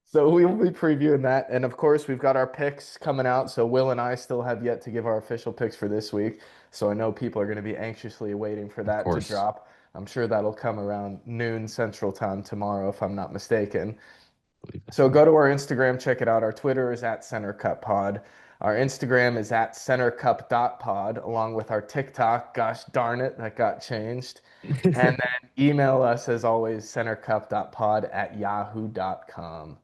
So we will be previewing that, and of course we've got our picks coming out. So Will and I still have yet to give our official picks for this week. So I know people are going to be anxiously waiting for Of that to course. drop. I'm sure that'll come around noon Central Time tomorrow, if I'm not mistaken. I believe that's So right. go to our Instagram, check it out. Our Twitter is at Center Cup Pod. Our Instagram is at centercup.pod, along with our TikTok. Gosh darn it, that got changed. And then email us as always, centercup.pod at yahoo.com.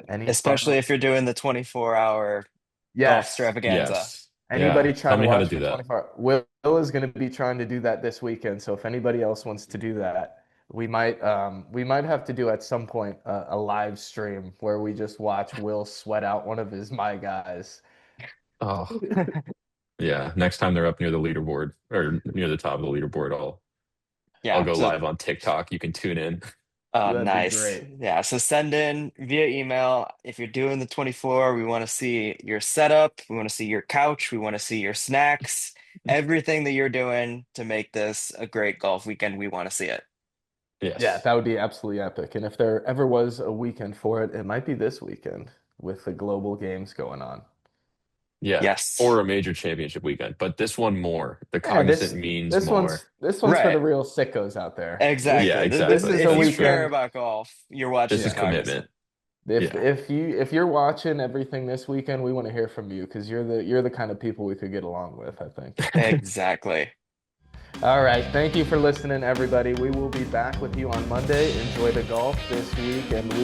Any Especially final? if you're doing the 24-hour golf Yes. extravaganza. Yes. Yeah. Anybody trying Tell to me how to watch do for that. 24 hours? Will is going to be trying to do that this weekend. So if anybody else wants to do that, we might have to do at some point a live stream where we just watch Will sweat out one of his my guys. Oh, yeah. Next time they're up near the leaderboard or near the top of the leaderboard, I'll Yeah. go So live on TikTok. You can tune in. That'd be nice. great. Yeah. So send in via email. If you're doing the 24, we want to see your setup. We want to see your couch. We want to see your snacks. Everything that you're doing to make this a great golf weekend. We want to see it. Yeah, Yes. that would be absolutely epic. And if there ever was a weekend for it, it might be this weekend with the global games going on. Yeah. Yes. Or a major championship weekend, but this one more. The Yeah, Cognizant means more. this one's for the Right. real sickos out there. Yeah, Exactly. This exactly. is If a you care weekend. about golf, you're watching This the is Yeah. commitment. Cognizant. Yeah. If you're watching everything this weekend, we want to hear from you because you're the kind of people we could get along with, I think. Exactly. All right, thank you for listening, everybody. We will be back with you on Monday. Enjoy the golf this week, and we